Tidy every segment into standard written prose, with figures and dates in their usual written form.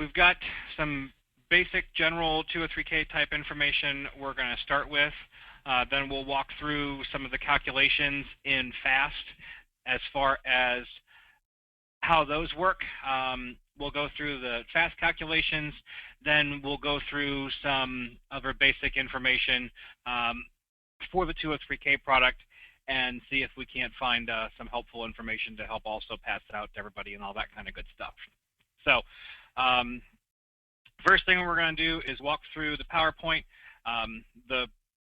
we've got some basic general 203K type information we're going to start with. Then we'll walk through some of the calculations in FAST as far as how those work. We'll go through the FAST calculations, then we'll go through some other basic information for the 203K product and see if we can't find some helpful information to help also pass it out to everybody and all that kind of good stuff. So first thing we're going to do is walk through the PowerPoint. The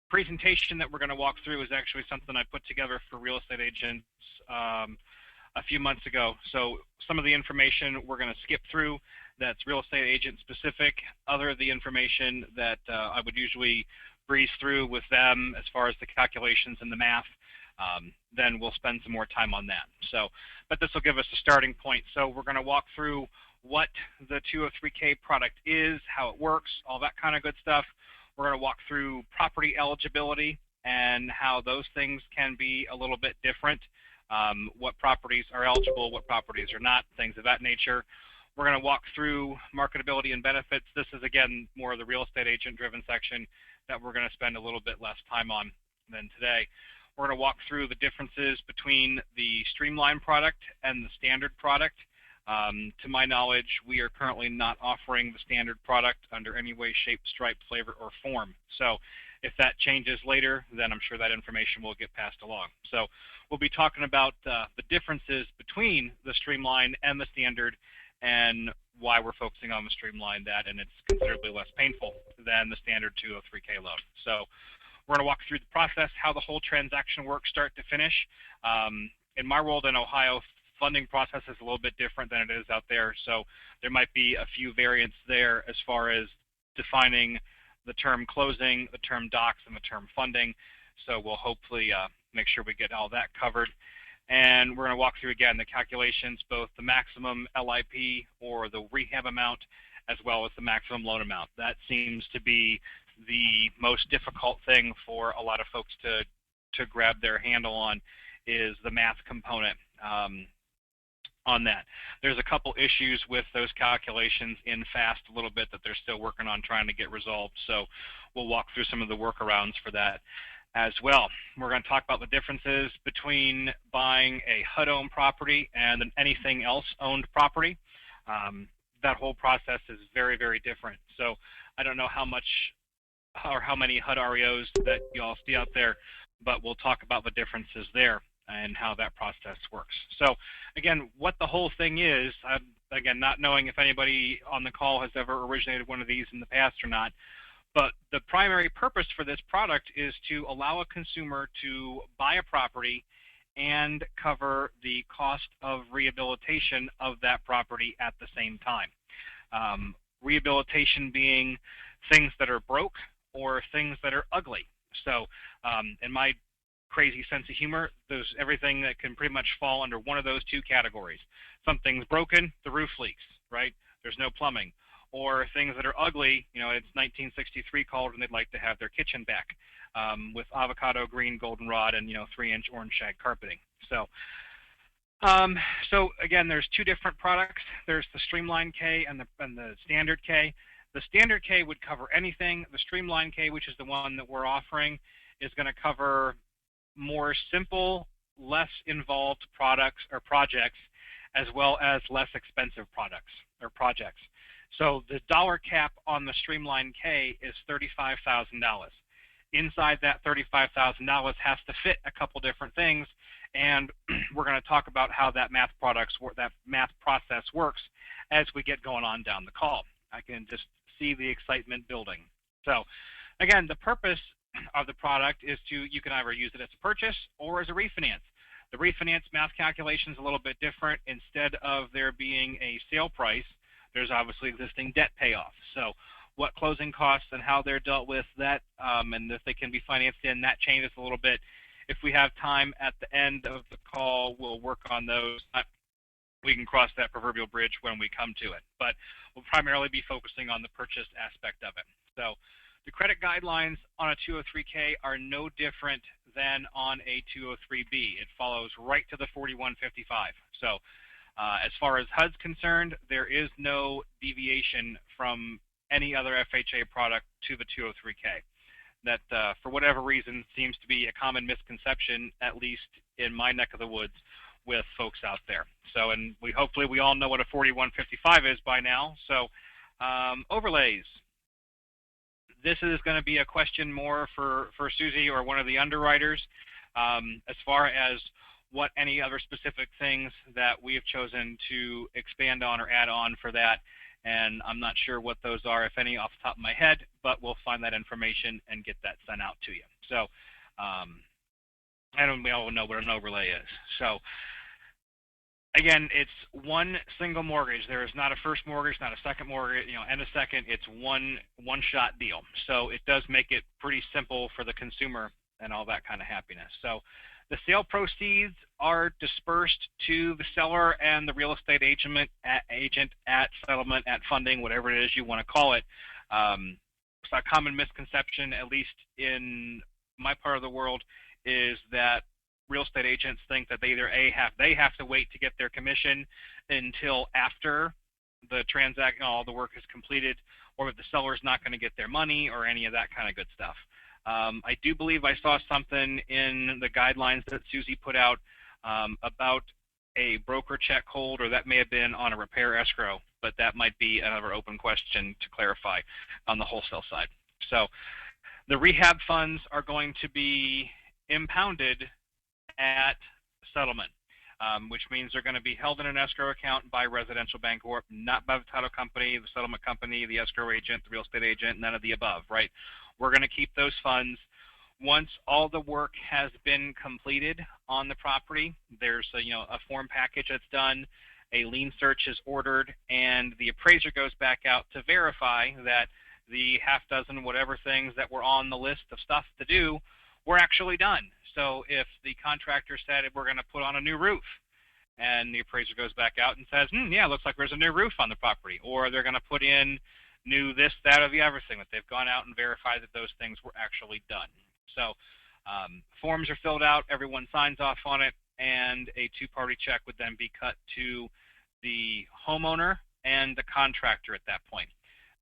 presentation that we're going to walk through is actually something I put together for real estate agents a few months ago. So some of the information we're going to skip through that's real estate agent specific. Other of the information that I would usually breeze through with them as far as the calculations and the math, then we'll spend some more time on that. So, but this will give us a starting point. So we're going to walk through what the 203K product is, how it works, all that kind of good stuff. We're going to walk through property eligibility and how those things can be a little bit different. What properties are eligible, what properties are not, things of that nature. We're going to walk through marketability and benefits. This is, again, more of the real estate agent-driven section that we're going to spend a little bit less time on than today. We're going to walk through the differences between the Streamline product and the standard product. To my knowledge, we are currently not offering the standard product under any way, shape, stripe, flavor, or form. So if that changes later, then I'm sure that information will get passed along. So we'll be talking about the differences between the Streamline and the standard and why we're focusing on the Streamline, and it's considerably less painful than the standard 203K loan. So we're going to walk through the process, how the whole transaction works start to finish. In my world in Ohio, funding process is a little bit different than it is out there, so there might be a few variants there as far as defining the term closing, the term docs, and the term funding. So we'll hopefully make sure we get all that covered. And we're going to walk through, again, the calculations, both the maximum LIP or the rehab amount, as well as the maximum loan amount. That seems to be the most difficult thing for a lot of folks to grab their handle on, is the math component on that. There's a couple issues with those calculations in FAST a little bit that they're still working on trying to get resolved. So we'll walk through some of the workarounds for that as well. We're going to talk about the differences between buying a HUD-owned property and an anything else owned property. That whole process is very, very different. So I don't know how much or how many HUD REOs that you all see out there, but we'll talk about the differences there and how that process works. So again, what the whole thing is, again, not knowing if anybody on the call has ever originated one of these in the past or not, but the primary purpose for this product is to allow a consumer to buy a property and cover the cost of rehabilitation of that property at the same time. Rehabilitation being things that are broke or things that are ugly. So in my crazy sense of humor, there's everything that can pretty much fall under one of those two categories. Something's broken, the roof leaks, right? There's no plumbing. Or things that are ugly, you know, it's 1963 called and they'd like to have their kitchen back with avocado green goldenrod and, you know, 3-inch orange shag carpeting. So, so again, there's two different products. There's the Streamline K and the Standard K. The Standard K would cover anything. The Streamline K, which is the one that we're offering, is going to cover more simple, less involved products or projects, as well as less expensive products or projects. So the dollar cap on the Streamline K is $35,000. Inside that $35,000 has to fit a couple different things, and we're going to talk about how that math process works as we get going on down the call. I can just see the excitement building. So again, the purpose of the product is you can either use it as a purchase or as a refinance. The refinance math calculation is a little bit different. Instead of there being a sale price, there's obviously existing debt payoff. So what closing costs and how they're dealt with, that and if they can be financed in, that changes a little bit. If we have time at the end of the call, we'll work on those. We can cross that proverbial bridge when we come to it, but we'll primarily be focusing on the purchase aspect of it. So the credit guidelines on a 203K are no different than on a 203B. It follows right to the 4155. So As far as HUD's concerned, there is no deviation from any other FHA product to the 203K. That, for whatever reason, seems to be a common misconception, at least in my neck of the woods, with folks out there. So, and hopefully we all know what a 4155 is by now. So, overlays. This is going to be a question more for Susie or one of the underwriters, as far as what any other specific things that we have chosen to expand on or add on for that. And I'm not sure what those are, if any, off the top of my head, but we'll find that information and get that sent out to you. So, we all know what an overlay is. So, again, it's one single mortgage. There is not a first mortgage, not a second mortgage, and a second. It's one-shot deal. So it does make it pretty simple for the consumer and all that kind of happiness. So the sale proceeds are dispersed to the seller and the real estate agent at settlement, at funding, whatever it is you want to call it. So a common misconception, at least in my part of the world, is that real estate agents think that they either they have to wait to get their commission until after the transaction, all the work is completed, or that the seller's not going to get their money, or any of that kind of good stuff. I do believe I saw something in the guidelines that Susie put out about a broker check hold, or that may have been on a repair escrow, but that might be another open question to clarify on the wholesale side. So the rehab funds are going to be impounded at settlement, which means they're going to be held in an escrow account by Residential Bancorp, not by the title company, the settlement company, the escrow agent, the real estate agent, none of the above, right? We're going to keep those funds. Once all the work has been completed on the property, there's a form package that's done, a lien search is ordered, and the appraiser goes back out to verify that the half dozen whatever things that were on the list of stuff to do were actually done. So if the contractor said we're going to put on a new roof, and the appraiser goes back out and says, yeah, looks like there's a new roof on the property, or they're going to put in new this, that, or the other thing, that they've gone out and verified that those things were actually done. So forms are filled out, everyone signs off on it, and a two-party check would then be cut to the homeowner and the contractor at that point.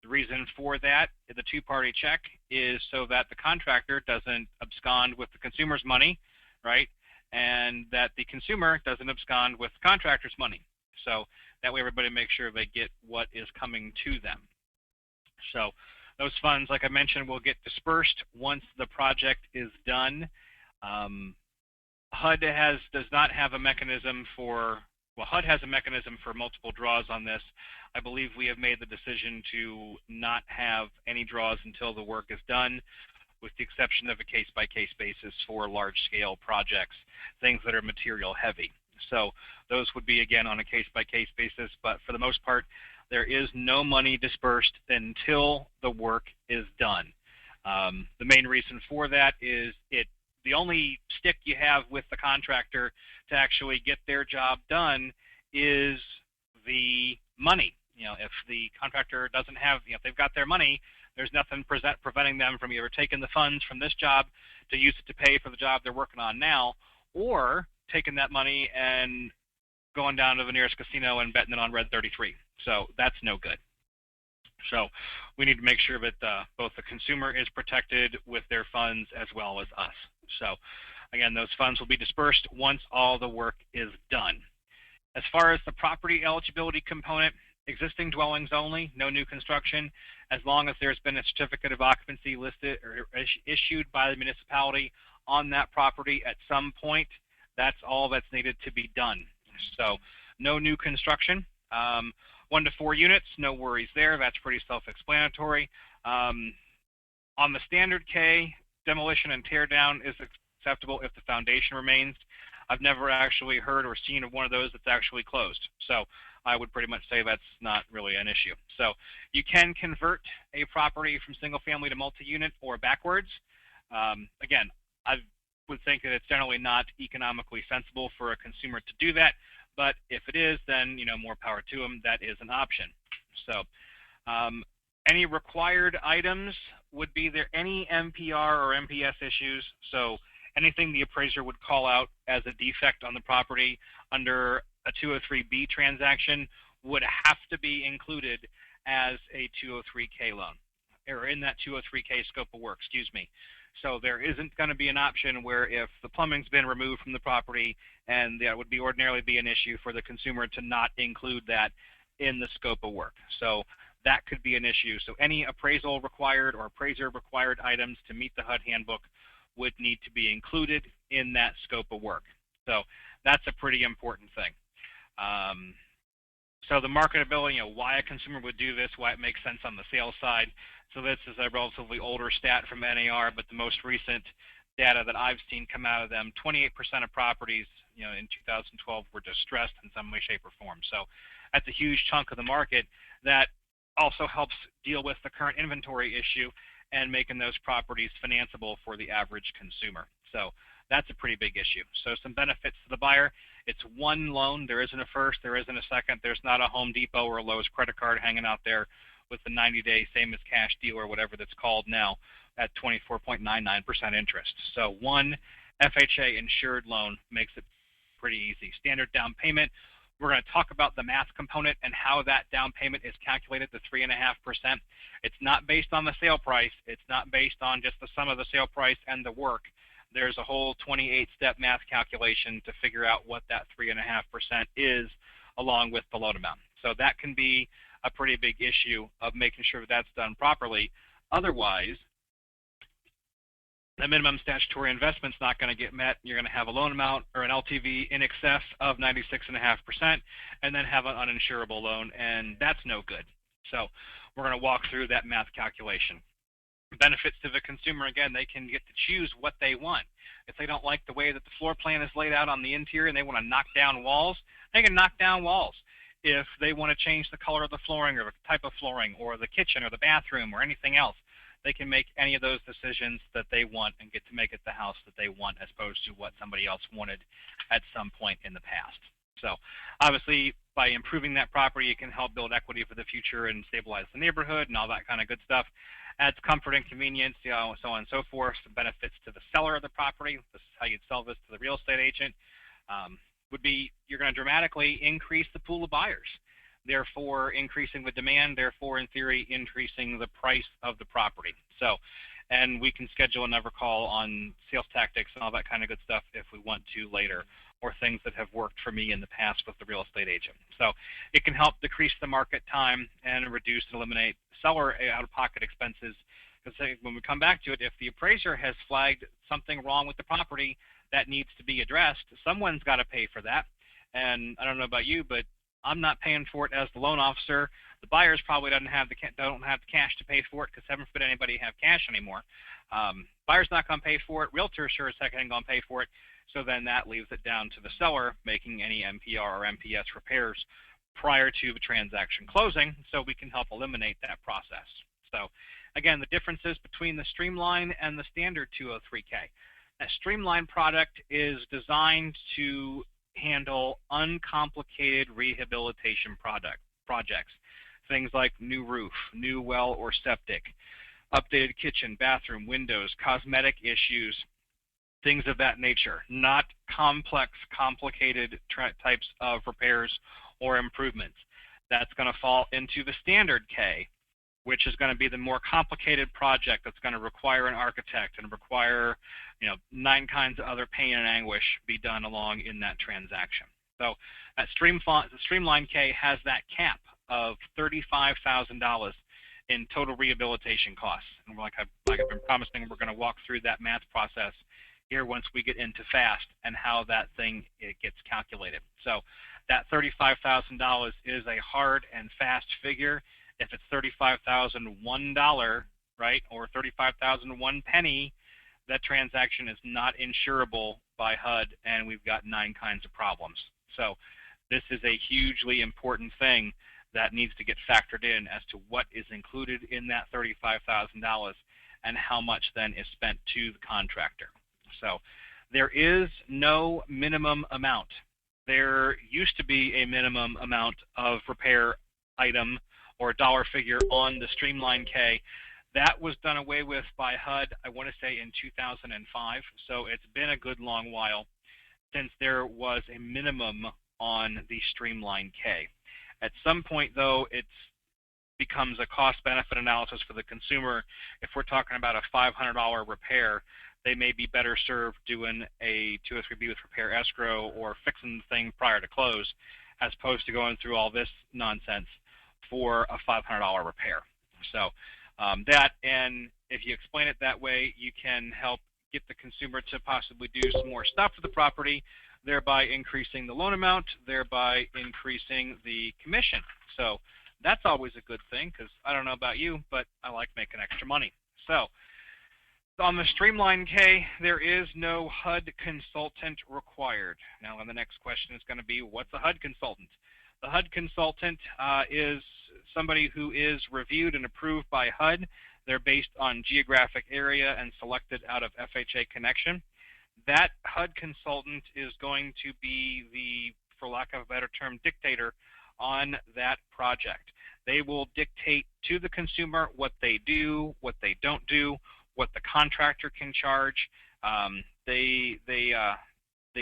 The reason for that, the two-party check, is so that the contractor doesn't abscond with the consumer's money, right? And that the consumer doesn't abscond with the contractor's money. So that way everybody makes sure they get what is coming to them. So those funds, like I mentioned, will get dispersed once the project is done. HUD does not have a mechanism for, well, HUD has a mechanism for multiple draws on this. I believe we have made the decision to not have any draws until the work is done, with the exception of a case-by-case basis for large-scale projects, things that are material heavy. So those would be, again, on a case-by-case basis, but for the most part, there is no money dispersed until the work is done. The main reason for that is the only stick you have with the contractor to actually get their job done is the money. If the contractor doesn't have, if they've got their money, there's nothing preventing them from either taking the funds from this job to use it to pay for the job they're working on now, or taking that money and going down to the nearest casino and betting it on Red 33. So that's no good. So we need to make sure that both the consumer is protected with their funds as well as us. So again, those funds will be dispersed once all the work is done. As far as the property eligibility component, existing dwellings only, no new construction, as long as there's been a certificate of occupancy listed or issued by the municipality on that property at some point, that's all that's needed to be done. So no new construction. 1 to 4 units, no worries there. That's pretty self-explanatory. On the standard K, demolition and tear down is acceptable if the foundation remains. I've never actually heard or seen of one of those that's actually closed. So I would pretty much say that's not really an issue. So you can convert a property from single family to multi-unit or backwards. Again, I would think that it's generally not economically sensible for a consumer to do that, but if it is, then more power to them. That is an option. So any required items would be there any MPR or MPS issues. So anything the appraiser would call out as a defect on the property under a 203B transaction would have to be included as a 203K loan, or in that 203K scope of work, excuse me. So there isn't going to be an option where if the plumbing's been removed from the property, and that would be ordinarily be an issue for the consumer to not include that in the scope of work. So that could be an issue. So any appraisal required or appraiser required items to meet the HUD handbook would need to be included in that scope of work. So that's a pretty important thing. So the marketability, why a consumer would do this, why it makes sense on the sales side. So this is a relatively older stat from NAR, but the most recent data that I've seen come out of them, 28% of properties, in 2012 were distressed in some way, shape, or form. So that's a huge chunk of the market that also helps deal with the current inventory issue and making those properties financeable for the average consumer. So that's a pretty big issue. So some benefits to the buyer. It's one loan. There isn't a first. There isn't a second. There's not a Home Depot or a Lowe's credit card hanging out there with the 90-day same as cash deal or whatever that's called now at 24.99% interest. So one FHA insured loan makes it pretty easy. Standard down payment. We're going to talk about the math component and how that down payment is calculated, the 3.5%. It's not based on the sale price. It's not based on just the sum of the sale price and the work. There's a whole 28-step math calculation to figure out what that 3.5% is along with the loan amount. So that can be a pretty big issue of making sure that's done properly. Otherwise, the minimum statutory investment's not going to get met. You're going to have a loan amount or an LTV in excess of 96.5% and then have an uninsurable loan, and that's no good. So we're going to walk through that math calculation. Benefits to the consumer, again, they can get to choose what they want. If they don't like the way that the floor plan is laid out on the interior and they want to knock down walls, they can knock down walls. If they want to change the color of the flooring or the type of flooring or the kitchen or the bathroom or anything else, they can make any of those decisions that they want and get to make it the house that they want as opposed to what somebody else wanted at some point in the past. So obviously by improving that property, it can help build equity for the future and stabilize the neighborhood and all that kind of good stuff. Adds comfort and convenience, so on and so forth. Some benefits to the seller of the property. This is how you'd sell this to the real estate agent. Would be you're going to dramatically increase the pool of buyers, therefore increasing the demand, therefore in theory increasing the price of the property. So, and we can schedule another call on sales tactics and all that kind of good stuff if we want to later, or things that have worked for me in the past with the real estate agent. So it can help decrease the market time and reduce and eliminate seller out-of-pocket expenses. Because when we come back to it, if the appraiser has flagged something wrong with the property that needs to be addressed, someone's got to pay for that. And I don't know about you, but I'm not paying for it as the loan officer. The buyers probably don't have the cash to pay for it because heaven forbid anybody have cash anymore. Buyer's not going to pay for it. Realtor sure as heck ain't going to pay for it. So then that leaves it down to the seller making any MPR or MPS repairs prior to the transaction closing, so we can help eliminate that process. So again, the differences between the Streamline and the standard 203K. That Streamline product is designed to handle uncomplicated rehabilitation projects. Things like new roof, new well or septic, updated kitchen, bathroom, windows, cosmetic issues, things of that nature, not complex, complicated types of repairs or improvements. That's going to fall into the standard K, which is going to be the more complicated project that's going to require an architect and require 9 kinds of other pain and anguish be done along in that transaction. So that Streamline K has that cap of $35,000 in total rehabilitation costs. And like I've been promising, we're going to walk through that math process here once we get into FAST and how that thing gets calculated. So that $35,000 is a hard and fast figure. If it's $35,001, right, or $35,001, that transaction is not insurable by HUD, and we've got 9 kinds of problems. So this is a hugely important thing that needs to get factored in as to what is included in that $35,000 and how much then is spent to the contractor. So there is no minimum amount. There used to be a minimum amount of repair item or dollar figure on the Streamline K. That was done away with by HUD, I want to say in 2005. So it's been a good long while since there was a minimum on the Streamline K. At some point, though, it becomes a cost-benefit analysis for the consumer. If we're talking about a $500 repair, they may be better served doing a 203B with repair escrow or fixing the thing prior to close, as opposed to going through all this nonsense for a $500 repair. So that, and if you explain it that way, you can help get the consumer to possibly do some more stuff to the property, thereby increasing the loan amount, thereby increasing the commission. So that's always a good thing, because I don't know about you, but I like making extra money. So on the Streamline K, there is no HUD consultant required. Now, the next question is going to be, what's a HUD consultant? The HUD consultant is somebody who is reviewed and approved by HUD. They're based on geographic area and selected out of FHA Connection. That HUD consultant is going to be the, for lack of a better term, dictator on that project. They will dictate to the consumer what they do, what they don't do, what the contractor can charge. They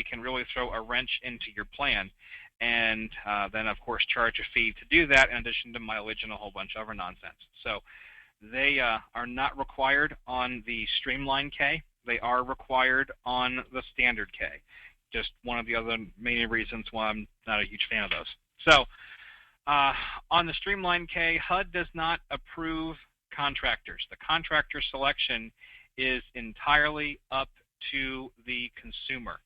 can really throw a wrench into your plan, and then of course charge a fee to do that, in addition to mileage and a whole bunch of other nonsense. So they are not required on the Streamline K. They are required on the Standard K. Just one of the other main reasons why I'm not a huge fan of those. So on the Streamline K, HUD does not approve contractors. The contractor selection is entirely up to the consumer.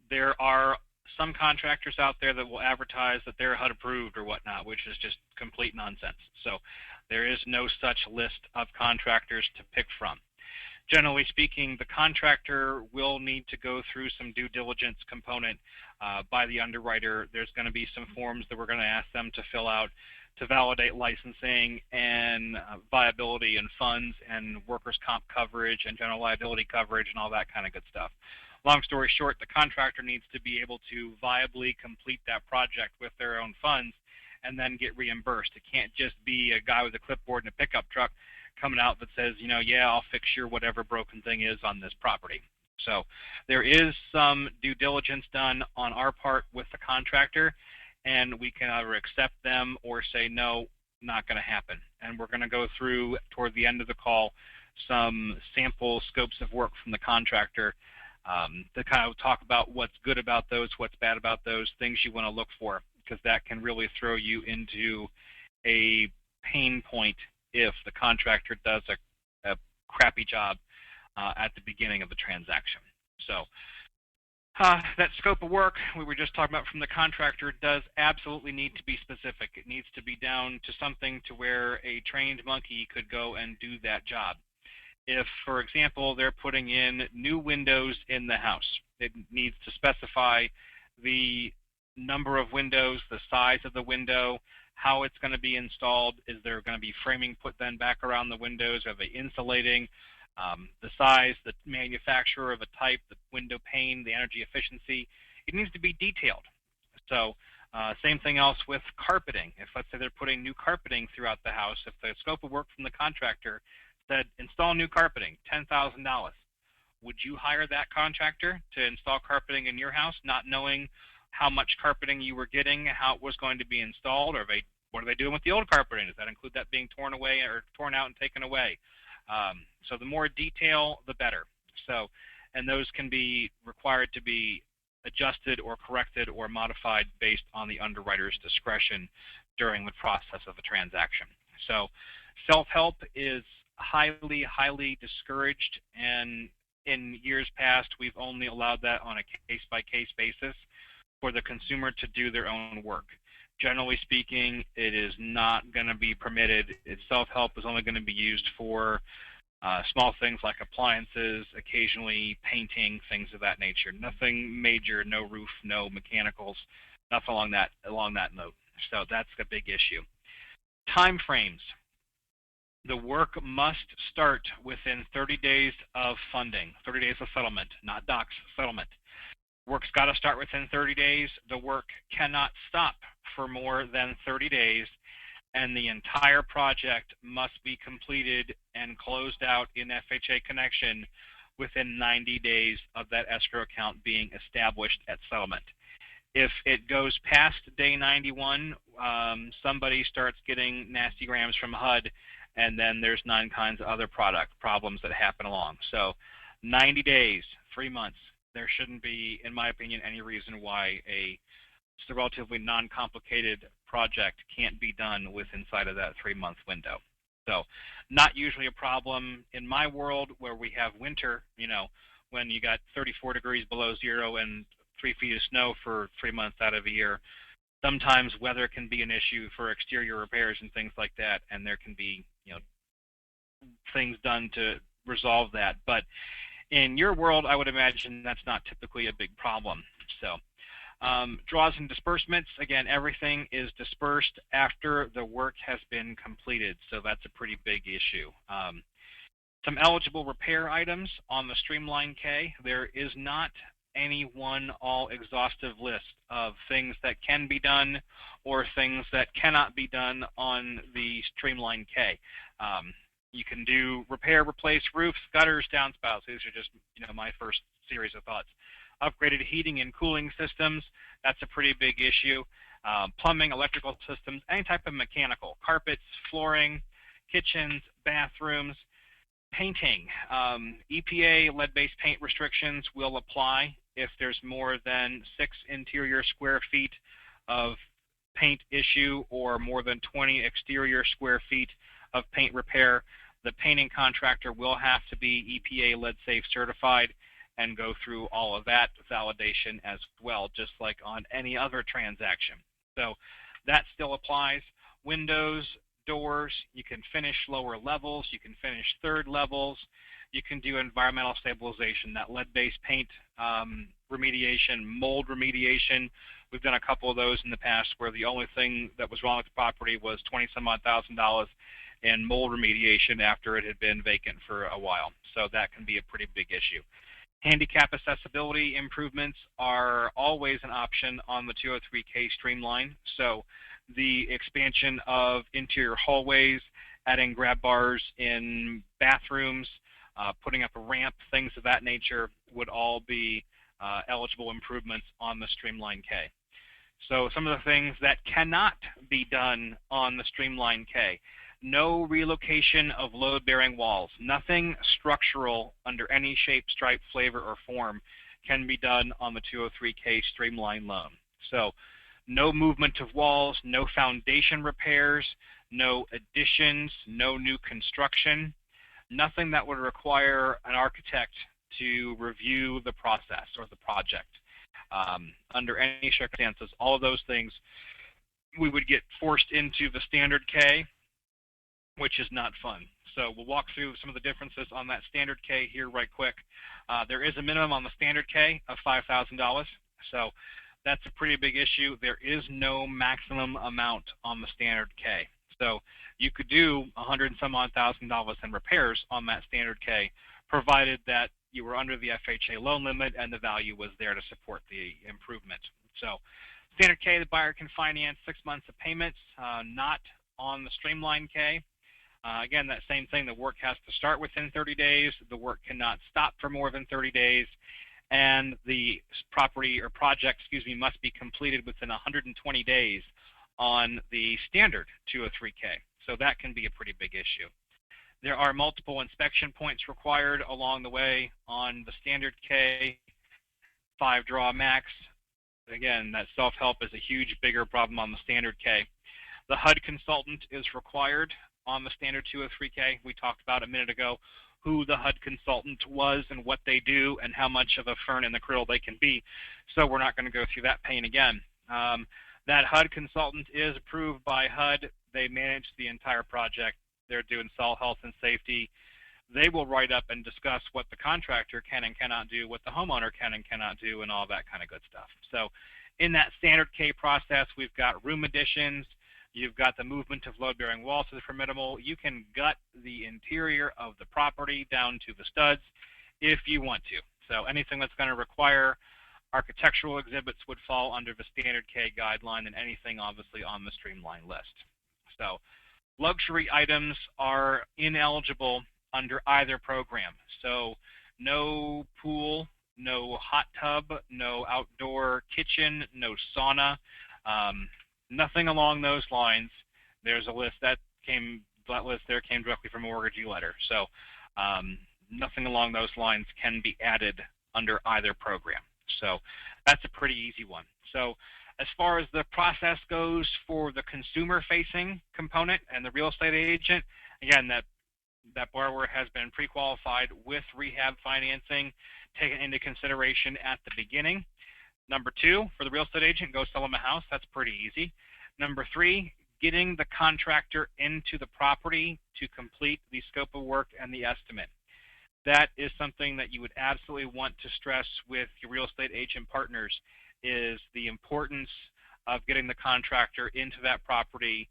There are some contractors out there that will advertise that they're HUD approved or whatnot, which is just complete nonsense. So there is no such list of contractors to pick from. Generally speaking, the contractor will need to go through some due diligence component by the underwriter. There's going to be some forms that we're going to ask them to fill out to validate licensing and viability and funds and workers' comp coverage and general liability coverage and all that kind of good stuff. Long story short, the contractor needs to be able to viably complete that project with their own funds and then get reimbursed. It can't just be a guy with a clipboard and a pickup truck coming out that says, you know, yeah, I'll fix your whatever broken thing is on this property. So there is some due diligence done on our part with the contractor, and we can either accept them or say, no, not going to happen. And we're going to go through, toward the end of the call, some sample scopes of work from the contractor to kind of talk about what's good about those, what's bad about those, things you want to look for, because that can really throw you into a pain point if the contractor does a crappy job at the beginning of the transaction. So that scope of work we were just talking about from the contractor does absolutely need to be specific. It needs to be down to something to where a trained monkey could go and do that job. If, for example, they're putting in new windows in the house, it needs to specify the number of windows, the size of the window, how it's going to be installed. Is there going to be framing put then back around the windows? Are they insulating? The size, the manufacturer, the type, the window pane, the energy efficiency. It needs to be detailed. So same thing else with carpeting. If, let's say, they're putting new carpeting throughout the house, if the scope of work from the contractor said install new carpeting, $10,000, would you hire that contractor to install carpeting in your house, not knowing how much carpeting you were getting, how it was going to be installed, or what are they doing with the old carpeting? Does that include that being torn away or torn out and taken away? So the more detail, the better. So, and those can be required to be adjusted or corrected or modified based on the underwriter's discretion during the process of the transaction. So self-help is highly, highly discouraged, and in years past, we've only allowed that on a case-by-case basis for the consumer to do their own work. Generally speaking, it is not going to be permitted. Self-help is only going to be used for small things like appliances, occasionally painting, things of that nature. Nothing major, no roof, no mechanicals, nothing along that note. So that's a big issue. Time frames. The work must start within 30 days of funding, 30 days of settlement, not docs, settlement. Work's got to start within 30 days. The work cannot stop for more than 30 days, and the entire project must be completed and closed out in FHA Connection within 90 days of that escrow account being established at settlement. If it goes past day 91, somebody starts getting nasty grams from HUD, and then there's 9 kinds of other problems that happen along. So 90 days, 3 months, there shouldn't be, in my opinion, any reason why just a relatively non-complicated project can't be done with inside of that 3-month window. So not usually a problem in my world where we have winter, when you got 34 degrees below zero and 3 feet of snow for 3 months out of a year. Sometimes weather can be an issue for exterior repairs and things like that, and there can be, things done to resolve that. But in your world, I would imagine that's not typically a big problem. So draws and disbursements, again, everything is dispersed after the work has been completed, so that's a pretty big issue. Some eligible repair items on the Streamline K. There is not any one all-exhaustive list of things that can be done or things that cannot be done on the Streamline K. You can do repair, replace roofs, gutters, downspouts. These are just my first series of thoughts. Upgraded heating and cooling systems, that's a pretty big issue. Plumbing, electrical systems, any type of mechanical, carpets, flooring, kitchens, bathrooms. Painting, EPA lead-based paint restrictions will apply if there's more than 6 interior square feet of paint issue or more than 20 exterior square feet of paint repair. The painting contractor will have to be EPA lead-safe certified and go through all of that validation as well, just like on any other transaction. So that still applies. Windows, doors, you can finish lower levels, you can finish third levels, you can do environmental stabilization, that lead-based paint remediation, mold remediation. We've done a couple of those in the past where the only thing that was wrong with the property was $20-some-odd thousand in mold remediation after it had been vacant for a while. So that can be a pretty big issue. Handicap accessibility improvements are always an option on the 203K Streamline. So the expansion of interior hallways, adding grab bars in bathrooms, putting up a ramp, things of that nature would all be eligible improvements on the Streamline K. So some of the things that cannot be done on the Streamline K. No relocation of load-bearing walls. Nothing structural under any shape, stripe, flavor, or form can be done on the 203K Streamline loan. So no movement of walls, no foundation repairs, no additions, no new construction, nothing that would require an architect to review the process or the project. Under any circumstances, all of those things we would get forced into the standard K, which is not fun. So we'll walk through some of the differences on that standard K here right quick. There is a minimum on the standard K of $5,000. So that's a pretty big issue. There is no maximum amount on the standard K. So you could do $100-some-odd thousand in repairs on that standard K, provided that you were under the FHA loan limit and the value was there to support the improvement. So standard K, the buyer can finance 6 months of payments, not on the Streamline K. Again, that same thing, the work has to start within 30 days. The work cannot stop for more than 30 days. And the property or project, must be completed within 120 days on the standard 203K. So that can be a pretty big issue. There are multiple inspection points required along the way on the standard K, 5 draw max. Again, that self-help is a huge, bigger problem on the standard K. The HUD consultant is required on the standard 203K. We talked about a minute ago who the HUD consultant was and what they do and how much of a fern in the cradle they can be. So we're not going to go through that pain again. That HUD consultant is approved by HUD. They manage the entire project. They're doing soil health and safety. They will write up and discuss what the contractor can and cannot do, what the homeowner can and cannot do, and all that kind of good stuff. So in that standard K process, we've got room additions. You've got the movement of load-bearing walls to the formidable. You can gut the interior of the property down to the studs if you want to. So anything that's going to require architectural exhibits would fall under the standard K guideline, and anything obviously on the Streamline list. So luxury items are ineligible under either program. So no pool, no hot tub, no outdoor kitchen, no sauna, nothing along those lines. There's a list that list there came directly from a mortgagee letter. So nothing along those lines can be added under either program. So that's a pretty easy one. So as far as the process goes for the consumer-facing component and the real estate agent, again, that borrower has been pre-qualified with rehab financing taken into consideration at the beginning. Number 2, for the real estate agent, go sell them a house. That's pretty easy. Number 3, getting the contractor into the property to complete the scope of work and the estimate. That is something that you would absolutely want to stress with your real estate agent partners, is the importance of getting the contractor into that property.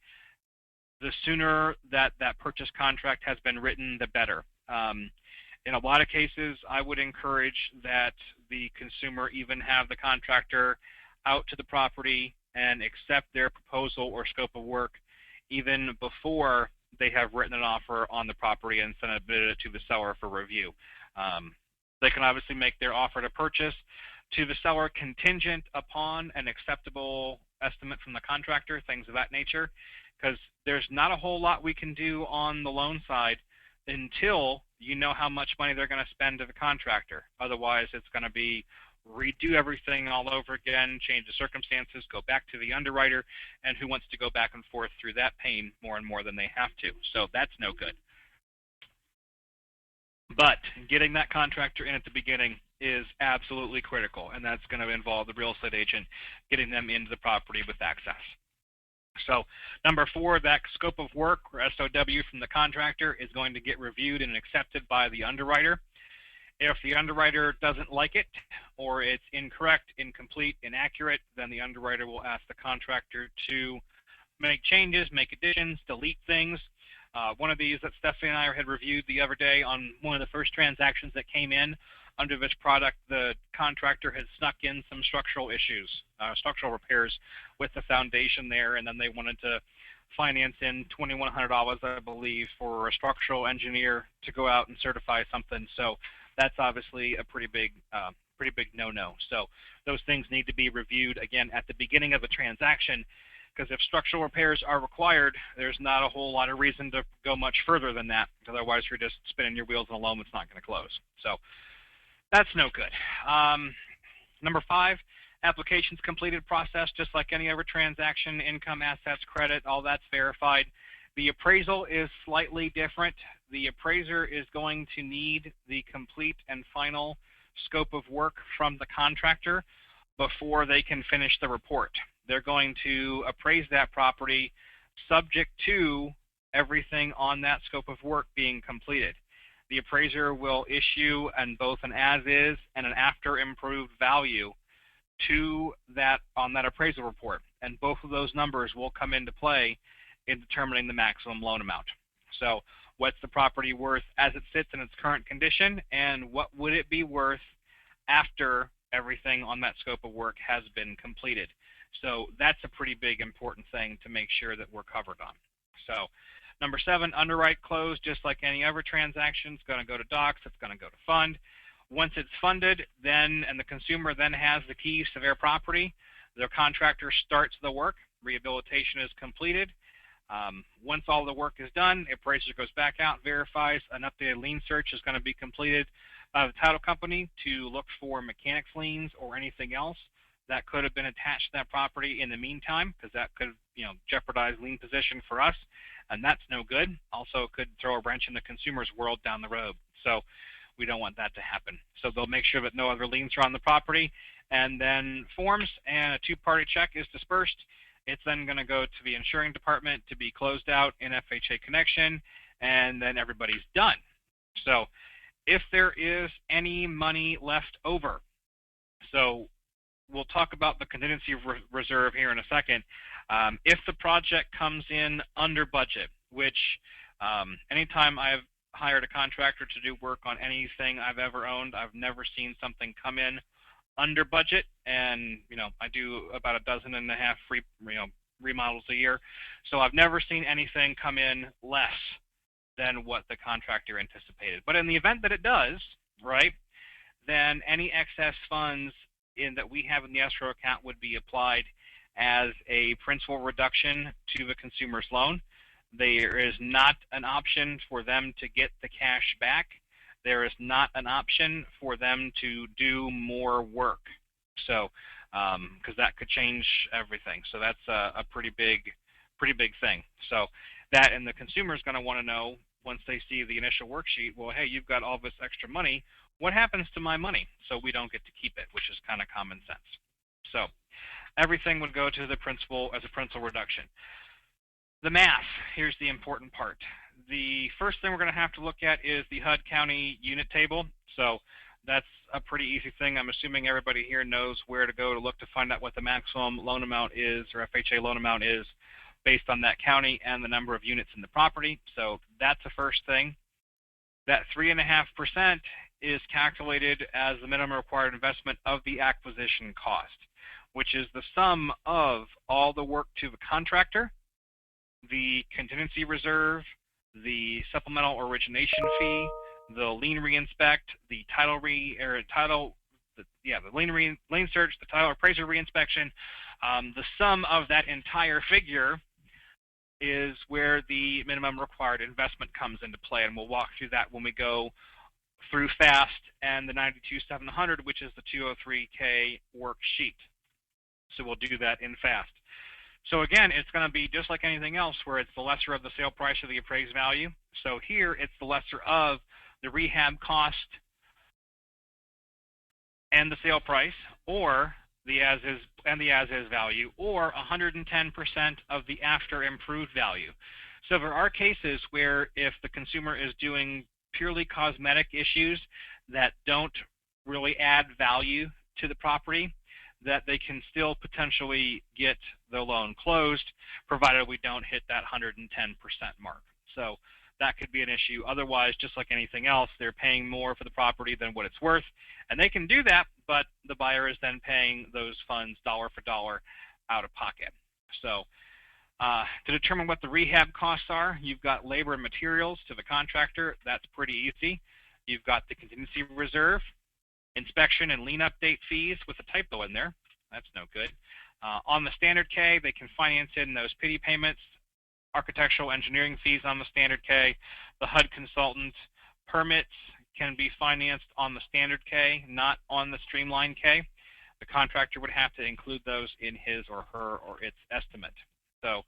The sooner that purchase contract has been written, the better. In a lot of cases, I would encourage that the consumer even have the contractor out to the property and accept their proposal or scope of work even before they have written an offer on the property and sent it to the seller for review. They can obviously make their offer to purchase to the seller contingent upon an acceptable estimate from the contractor, things of that nature, because there's not a whole lot we can do on the loan side until you know how much money they're going to spend to the contractor. Otherwise, it's going to be redo everything all over again, change the circumstances, go back to the underwriter, and who wants to go back and forth through that pain more and more than they have to. So that's no good. But getting that contractor in at the beginning is absolutely critical, and that's going to involve the real estate agent getting them into the property with access. So number 4, that scope of work, or SOW, from the contractor is going to get reviewed and accepted by the underwriter. If the underwriter doesn't like it, or it's incorrect, incomplete, inaccurate, then the underwriter will ask the contractor to make changes, make additions, delete things. One of these that Stephanie and I had reviewed the other day on one of the first transactions that came in under this product, the contractor had snuck in some structural issues, structural repairs with the foundation there, and then they wanted to finance in $2,100, I believe, for a structural engineer to go out and certify something. So that's obviously a pretty big no-no. So those things need to be reviewed again at the beginning of a transaction, because if structural repairs are required, there's not a whole lot of reason to go much further than that. Otherwise, you're just spinning your wheels in a loan that's not going to close. So that's no good. Number 5, applications completed process, just like any other transaction, income, assets, credit, all that's verified. The appraisal is slightly different. The appraiser is going to need the complete and final scope of work from the contractor before they can finish the report. They're going to appraise that property subject to everything on that scope of work being completed. The appraiser will issue both an as-is and an after-improved value to that on that appraisal report, and both of those numbers will come into play in determining the maximum loan amount. So what's the property worth as it sits in its current condition, and what would it be worth after everything on that scope of work has been completed? So that's a pretty big important thing to make sure that we're covered on. So number 7, underwrite close, just like any other transaction. It's going to go to docs, it's going to go to fund. Once it's funded, then, and the consumer then has the keys to their property, the contractor starts the work, rehabilitation is completed. Once all the work is done, appraiser goes back out, verifies an updated lien search is going to be completed by the title company to look for mechanics liens or anything else that could have been attached to that property in the meantime, because that could, jeopardize lien position for us, and that's no good. Also could throw a wrench in the consumer's world down the road. So we don't want that to happen. So they'll make sure that no other liens are on the property, and then forms and a 2-party check is dispersed. It's then going to go to the insuring department to be closed out in FHA connection, and then everybody's done. So if there is any money left over, so we'll talk about the contingency reserve here in a second. If the project comes in under budget, which anytime I've hired a contractor to do work on anything I've ever owned, I've never seen something come in under budget. And I do about 12.5 remodels a year, so I've never seen anything come in less than what the contractor anticipated. But in the event that it does, right, then any excess funds that we have in the escrow account would be applied as a principal reduction to the consumer's loan. There is not an option for them to get the cash back. There is not an option for them to do more work. So, because that could change everything. So that's a pretty big thing. So that, and the consumer is going to want to know once they see the initial worksheet, well, hey, you've got all this extra money. What happens to my money? So we don't get to keep it, which is kind of common sense. So everything would go to the principal as a principal reduction. The math, here's the important part. The first thing we're going to have to look at is the HUD County unit table. So that's a pretty easy thing. I'm assuming everybody here knows where to go to look to find out what the maximum loan amount is, or FHA loan amount is, based on that county and the number of units in the property. So that's the first thing. That 3.5% is calculated as the minimum required investment of the acquisition cost, which is the sum of all the work to the contractor, the contingency reserve, the supplemental origination fee, the lien reinspect, the lien search, the title appraiser reinspection. The sum of that entire figure is where the minimum required investment comes into play, and we'll walk through that when we go through FAST and the 92-700, which is the 203K worksheet. So we'll do that in FAST. So again, it's going to be just like anything else, where it's the lesser of the sale price or the appraised value. So here, it's the lesser of the rehab cost and the sale price, or the as-is and the as-is value, or 110% of the after improved value. So there are cases where if the consumer is doing purely cosmetic issues that don't really add value to the property, that they can still potentially get the loan closed, provided we don't hit that 110% mark. So that could be an issue. Otherwise, just like anything else, they're paying more for the property than what it's worth, and they can do that, but the buyer is then paying those funds dollar for dollar out of pocket. So to determine what the rehab costs are, you've got labor and materials to the contractor. That's pretty easy. You've got the contingency reserve, inspection and lien update fees with a typo in there. That's no good. On the standard K, they can finance in those pity payments, architectural engineering fees on the standard K, the HUD consultant permits can be financed on the standard K, not on the streamlined K. The contractor would have to include those in his or her or its estimate. So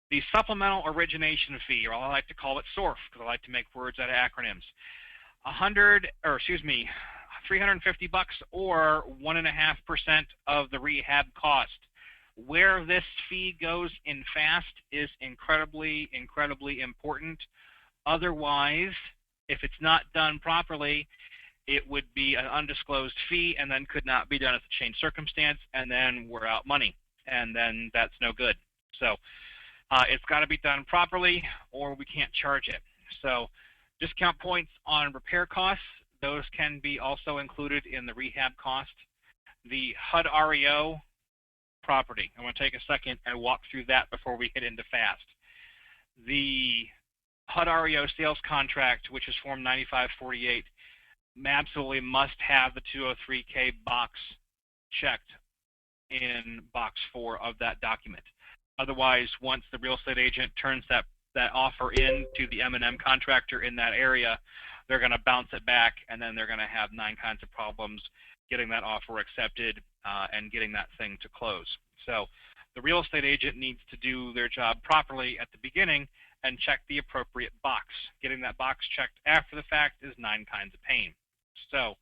the supplemental origination fee, or I like to call it SORF because I like to make words out of acronyms, $350 or 1.5% of the rehab cost. Where this fee goes in FAST is incredibly, incredibly important. Otherwise, if it's not done properly, it would be an undisclosed fee and then could not be done as a changed circumstance, and then we're out money, and then that's no good. So it's got to be done properly or we can't charge it. So discount points on repair costs, those can be also included in the rehab cost. The HUD REO property, I want to take a second and walk through that before we hit into FAST. The HUD REO sales contract, which is Form 9548, absolutely must have the 203K box checked in box 4 of that document. Otherwise, once the real estate agent turns that offer in to the M&M contractor in that area, they're going to bounce it back, and then they're going to have 9 kinds of problems getting that offer accepted and getting that thing to close. So the real estate agent needs to do their job properly at the beginning and check the appropriate box. Getting that box checked after the fact is 9 kinds of pain. So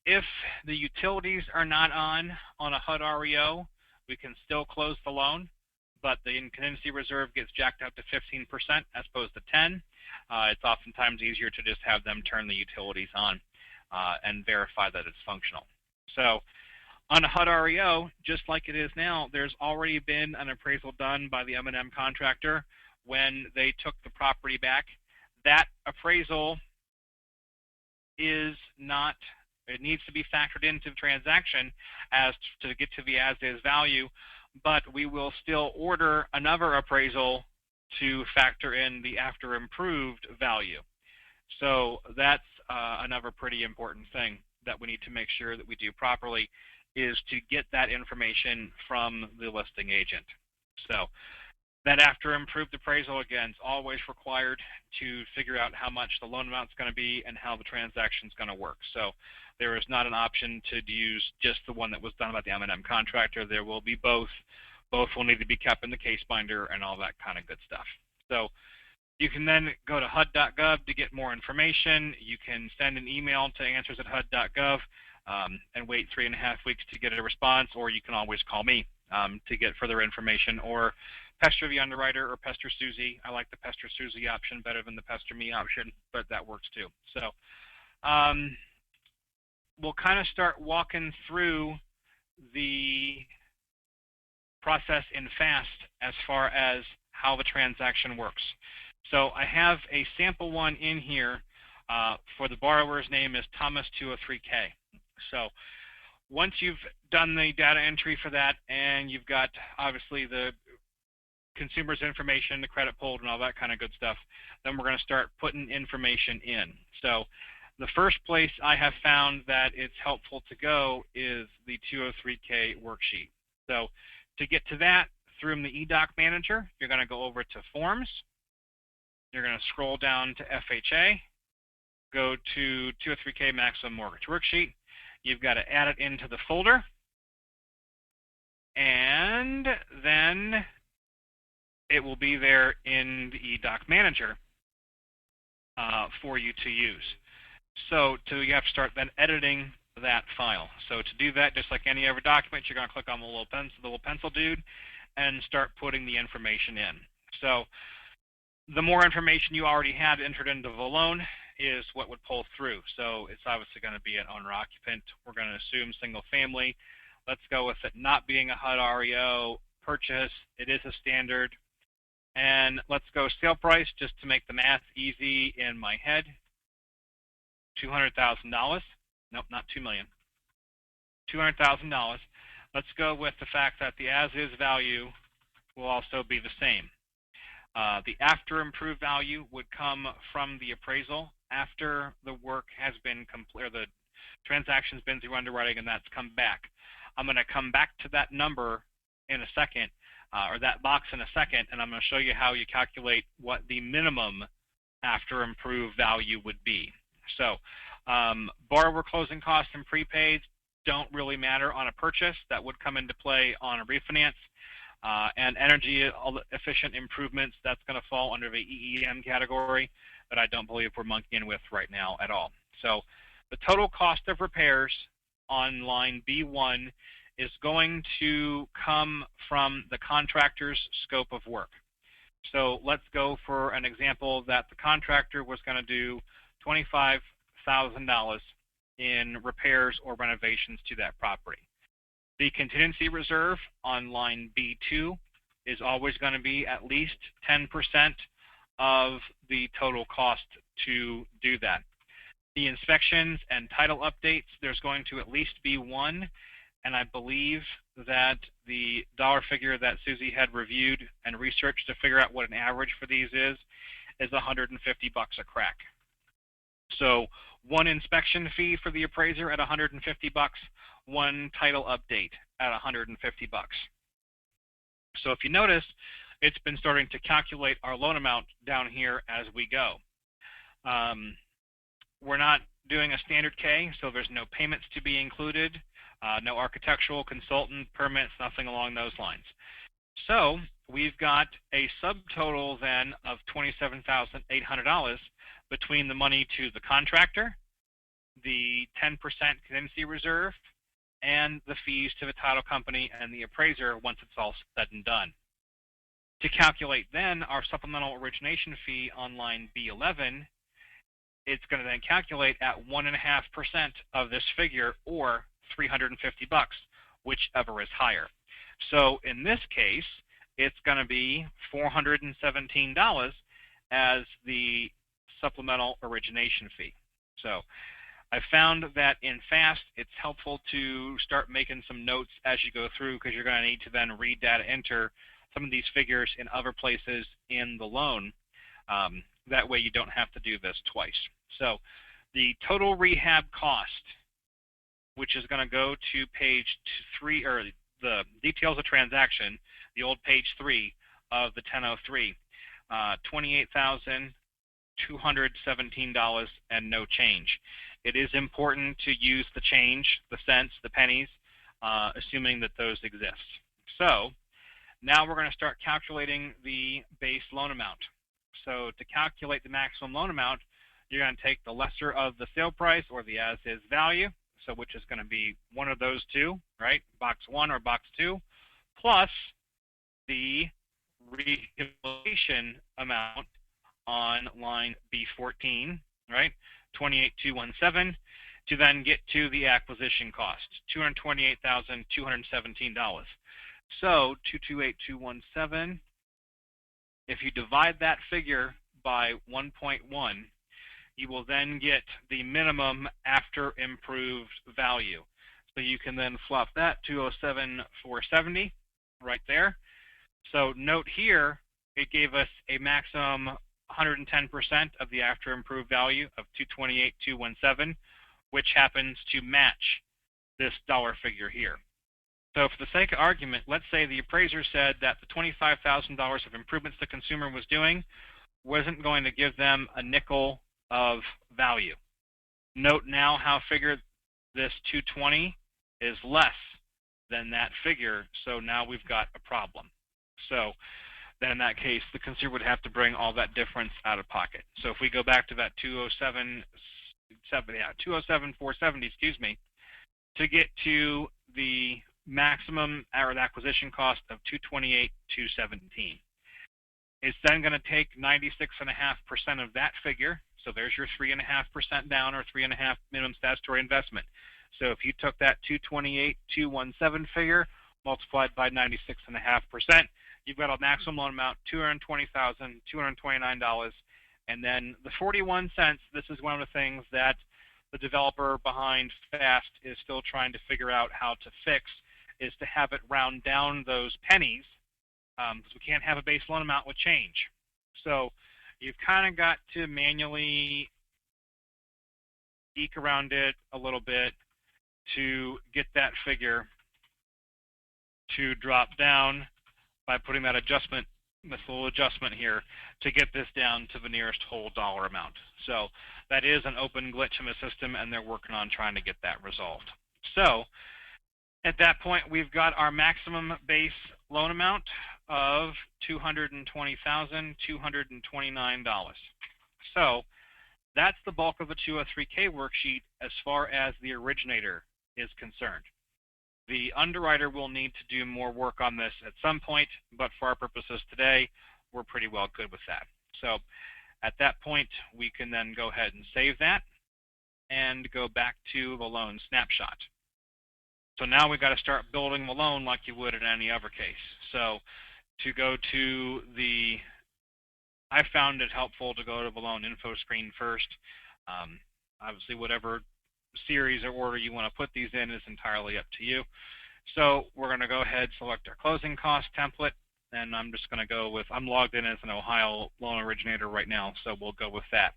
if the utilities are not on a HUD REO, we can still close the loan, but the contingency reserve gets jacked up to 15% as opposed to 10. It's oftentimes easier to just have them turn the utilities on and verify that it's functional. So on a HUD REO, just like it is now, there's already been an appraisal done by the M&M contractor when they took the property back. That appraisal is not, it needs to be factored into the transaction as to get to the as-is value, but we will still order another appraisal to factor in the after improved value. So that's another pretty important thing. that we need to make sure that we do properly is to get that information from the listing agent. So that after improved appraisal, again, is always required to figure out how much the loan amount is going to be and how the transaction is going to work. So there is not an option to use just the one that was done by the M&M contractor. There will be both. Both will need to be kept in the case binder and all that kind of good stuff. So you can then go to HUD.gov to get more information. You can send an email to answers@HUD.gov and wait 3.5 weeks to get a response, or you can always call me to get further information, or pester the underwriter or pester Susie. I like the pester Susie option better than the pester me option, but that works too. So we'll kind of start walking through the process in FAST as far as how the transaction works. So I have a sample one in here for the borrower's name is Thomas203K. So once you've done the data entry for that and you've got obviously the consumer's information, the credit pulled and all that kind of good stuff, then we're going to start putting information in. So the first place I have found that it's helpful to go is the 203K worksheet. So to get to that through the eDoc Manager, you're going to go over to Forms. You're going to scroll down to FHA, go to 203K Maximum Mortgage Worksheet. You've got to add it into the folder, and then it will be there in the eDoc Manager for you to use. So you have to start then editing that file. So to do that, just like any other document, you're going to click on the little pencil dude and start putting the information in. So the more information you already had entered into the loan is what would pull through. So it's obviously going to be an owner-occupant. We're going to assume single family. Let's go with it not being a HUD REO purchase. It is a standard. And let's go sale price just to make the math easy in my head. $200,000. Nope, not $2 million. $200,000. Let's go with the fact that the as-is value will also be the same. The after improved value would come from the appraisal after the work has been complete, or the transaction's been through underwriting and that's come back. I'm going to come back to that number in a second, or that box in a second, and I'm going to show you how you calculate what the minimum after improved value would be. So borrower closing costs and prepaids don't really matter on a purchase. That would come into play on a refinance. And energy efficient improvements, that's going to fall under the EEM category that I don't believe we're monkeying with right now at all. So the total cost of repairs on line B1 is going to come from the contractor's scope of work. So let's go for an example that the contractor was going to do $25,000 in repairs or renovations to that property. The contingency reserve on line B2 is always going to be at least 10% of the total cost to do that. The inspections and title updates, there's going to at least be one, and I believe that the dollar figure that Susie had reviewed and researched to figure out what an average for these is $150 a crack. So one inspection fee for the appraiser at $150, one title update at $150. So if you notice, it's been starting to calculate our loan amount down here as we go. We're not doing a standard K, so there's no payments to be included, no architectural, consultant, permits, nothing along those lines. So we've got a subtotal then of $27,800 between the money to the contractor, the 10% contingency reserve, and the fees to the title company and the appraiser once it's all said and done. To calculate then our supplemental origination fee on line B11, it's going to then calculate at 1.5% of this figure, or $350, whichever is higher. So in this case, it's going to be $417 as the supplemental origination fee. So I found that in FAST, it's helpful to start making some notes as you go through, because you're going to need to then read data enter some of these figures in other places in the loan. That way you don't have to do this twice. So the total rehab cost which is going to go to page 3, or the details of transaction, the old page 3 of the 1003, $28,217 and no change. It is important to use the change, the cents, the pennies, assuming that those exist. So now we're going to start calculating the base loan amount. So to calculate the maximum loan amount, you're going to take the lesser of the sale price or the as-is value, so which is going to be one of those two, right? Box 1 or box 2, plus the rehabilitation amount on line B14, right? 28,217, to then get to the acquisition cost, $228,217. So 228,217, if you divide that figure by 1.1, you will then get the minimum after improved value. So you can then flop that 207,470 right there. So note here, it gave us a maximum 110% of the after improved value of 228,217, which happens to match this dollar figure here. So for the sake of argument, let's say the appraiser said that the $25,000 of improvements the consumer was doing wasn't going to give them a nickel of value. Note now how figure this 220 is less than that figure, so now we've got a problem. So then in that case, the consumer would have to bring all that difference out of pocket. So if we go back to that 207,470, excuse me, to get to the maximum or the acquisition cost of 228,217. It's then going to take 96.5% of that figure. So there's your 3.5% down, or 3.5 minimum statutory investment. So if you took that 228,217 figure multiplied by 96.5%, you've got a maximum loan amount $220,229, and then the 41 cents. This is one of the things that the developer behind FAST is still trying to figure out how to fix, is to have it round down those pennies, because we can't have a base loan amount with change. So you've kind of got to manually eke around it a little bit to get that figure to drop down by putting that adjustment, this little adjustment here, to get this down to the nearest whole dollar amount. So that is an open glitch in the system, and they're working on trying to get that resolved. So at that point, we've got our maximum base loan amount of $220,229. So that's the bulk of the 203K worksheet as far as the originator is concerned. The underwriter will need to do more work on this at some point, but for our purposes today, we're pretty well good with that. So at that point, we can then go ahead and save that and go back to the loan snapshot. So now we've got to start building the loan like you would in any other case. So to go to the, I found it helpful to go to the loan info screen first. Obviously, whatever series or order you want to put these in is entirely up to you. So we're going to go ahead, select our closing cost template, and I'm just going to go with, I'm logged in as an Ohio loan originator right now, so we'll go with that.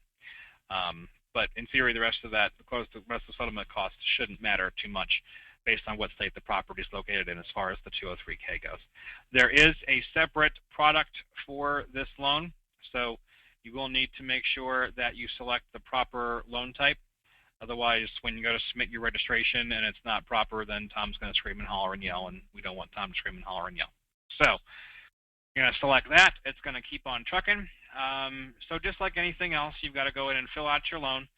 But in theory, the rest of that, the rest of the settlement costs shouldn't matter too much based on what state the property is located in as far as the 203K goes. There is a separate product for this loan, so you will need to make sure that you select the proper loan type. Otherwise, when you go to submit your registration and it's not proper, then Tom's going to scream and holler and yell, and we don't want Tom to scream and holler and yell. So you're going to select that. It's going to keep on trucking. So just like anything else, you've got to go in and fill out your loan,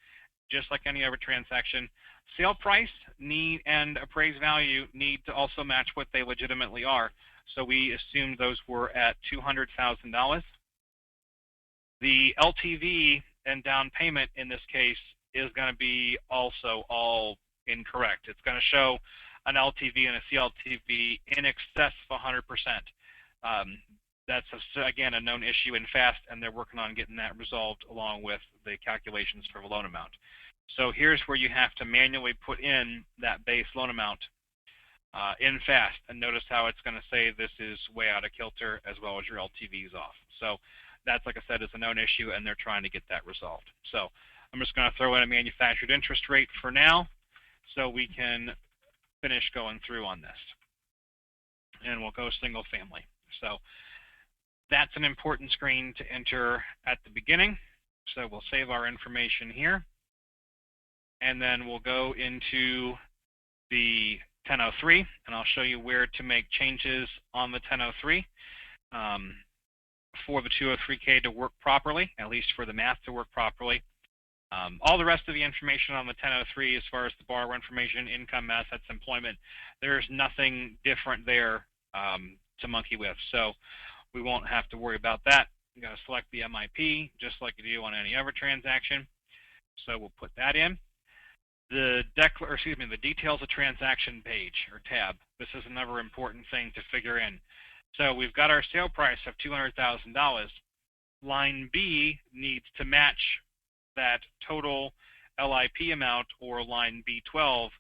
just like any other transaction. Sale price and appraised value need to also match what they legitimately are. So we assumed those were at $200,000. The LTV and down payment in this case is going to be also all incorrect. It's going to show an LTV and a CLTV in excess of 100%. That's, again, a known issue in FAST, and they're working on getting that resolved along with the calculations for the loan amount. So here's where you have to manually put in that base loan amount in FAST, and notice how it's going to say this is way out of kilter as well as your LTV is off. So that's, like I said, is a known issue, and they're trying to get that resolved. So I'm just going to throw in a manufactured interest rate for now. so we can finish going through on this. And we'll go single family. So that's an important screen to enter at the beginning. So we'll save our information here. And then we'll go into the 1003, and I'll show you where to make changes on the 1003 for the 203K to work properly, at least for the math to work properly. All the rest of the information on the 1003, as far as the borrower information, income, assets, employment, there's nothing different there to monkey with. So we won't have to worry about that. You got to select the MIP just like you do on any other transaction. So we'll put that in. The details of transaction page or tab. This is another important thing to figure in. So we've got our sale price of $200,000. Line B needs to match that total LIP amount, or line B12,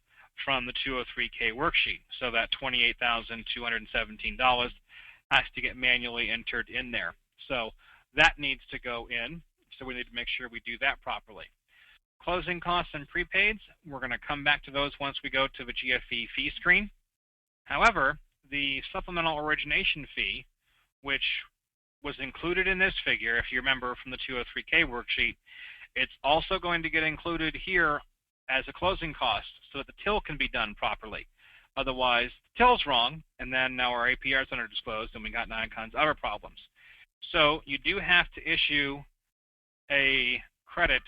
from the 203K worksheet. So that $28,217 has to get manually entered in there. So that needs to go in. So we need to make sure we do that properly. Closing costs and prepaids, we're going to come back to those once we go to the GFE fee screen. However, the supplemental origination fee, which was included in this figure, if you remember from the 203K worksheet, it's also going to get included here as a closing cost so that the till can be done properly. Otherwise, the till's wrong, and then now our APR is underdisclosed, and we got non-cons other problems. So you do have to issue a credit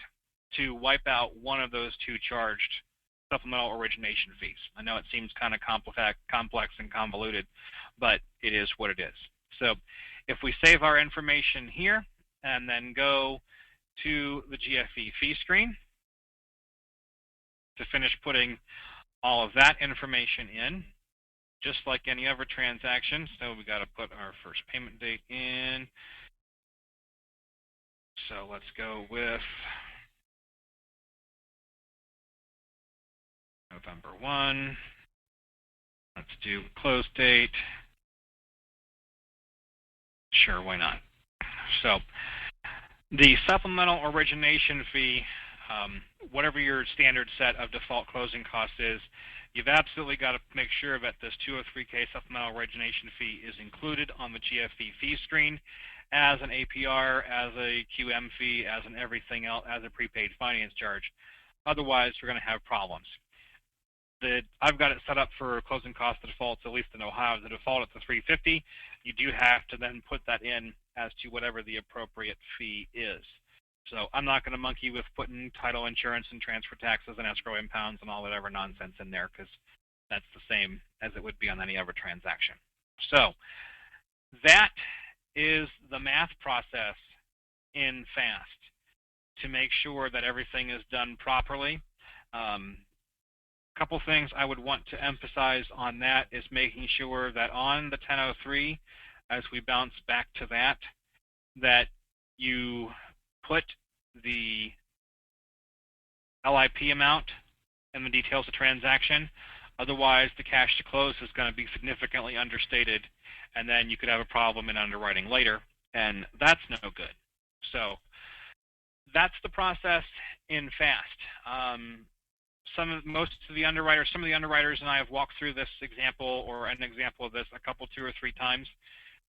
to wipe out one of those two charged supplemental origination fees. I know it seems kind of complex and convoluted, but it is what it is. So if we save our information here and then go to the GFE fee screen to finish putting all of that information in, just like any other transaction. So we got to put our first payment date in. So let's go with November 1. Let's do close date. Sure, why not? So the supplemental origination fee, whatever your standard set of default closing costs is, you've absolutely got to make sure that this 203K supplemental origination fee is included on the GFE fee screen as an APR, as a QM fee, as an everything else, as a prepaid finance charge. Otherwise, you're going to have problems. I've got it set up for closing cost defaults, at least in Ohio. The default is the $350. You do have to then put that in as to whatever the appropriate fee is. So I'm not going to monkey with putting title insurance and transfer taxes and escrow impounds and all that other nonsense in there, because that's the same as it would be on any other transaction. So that is the math process in FAST to make sure that everything is done properly. Couple things I would want to emphasize on that is making sure that on the 1003, as we bounce back to that, that you put the LIP amount and the details of transaction. Otherwise, the cash to close is going to be significantly understated, and then you could have a problem in underwriting later, and that's no good. So that's the process in FAST. Some of the underwriters and I have walked through this example or an example of this a couple, 2 or 3 times.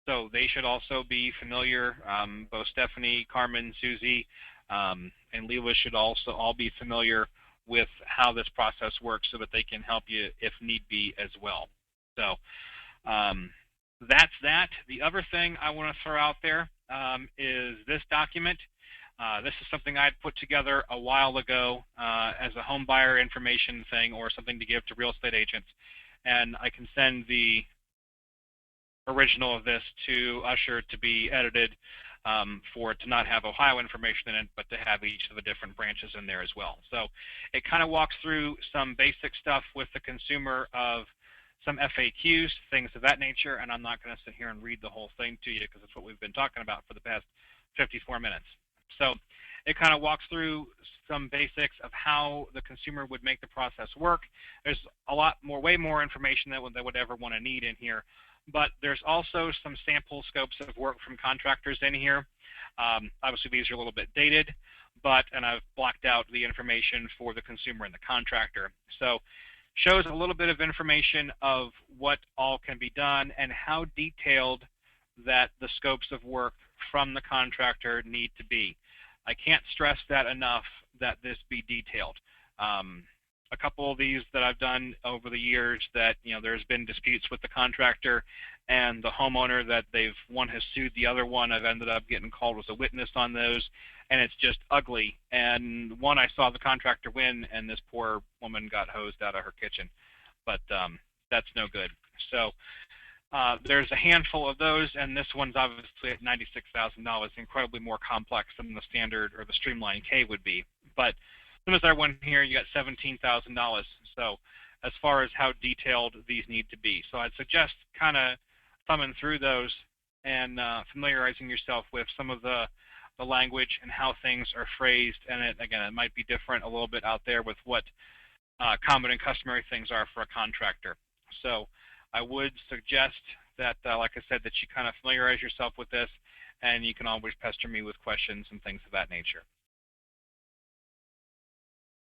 So they should also be familiar. Both Stephanie, Carmen, Susie, and Leela should also all be familiar with how this process works so that they can help you if need be as well. So that's that. The other thing I want to throw out there is this document. This is something I'd put together a while ago as a home buyer information thing or something to give to real estate agents. And I can send the original of this to Usher to be edited for it to not have Ohio information in it, but to have each of the different branches in there as well. So it kind of walks through some basic stuff with the consumer of some FAQs, things of that nature, and I'm not going to sit here and read the whole thing to you because it's what we've been talking about for the past 54 minutes. So it kind of walks through some basics of how the consumer would make the process work. There's a lot more, way more information than they would ever want to need in here. But there's also some sample scopes of work from contractors in here. Obviously, these are a little bit dated, and I've blacked out the information for the consumer and the contractor. So shows a little bit of information of what all can be done and how detailed that the scopes of work from the contractor need to be. I can't stress that enough, that this be detailed. A couple of these that I've done over the years that, there's been disputes with the contractor and the homeowner, that one has sued the other one. I've ended up getting called as a witness on those, and it's just ugly. And one, I saw the contractor win, and this poor woman got hosed out of her kitchen. But that's no good. So there's a handful of those, and this one's obviously at $96,000, incredibly more complex than the standard or the Streamline K would be. But as soon as I went here, you got $17,000. So as far as how detailed these need to be. So I'd suggest kind of thumbing through those and familiarizing yourself with some of the language and how things are phrased. And it might be different a little bit out there with what common and customary things are for a contractor. So I would suggest that, like I said, that you kind of familiarize yourself with this, and you can always pester me with questions and things of that nature.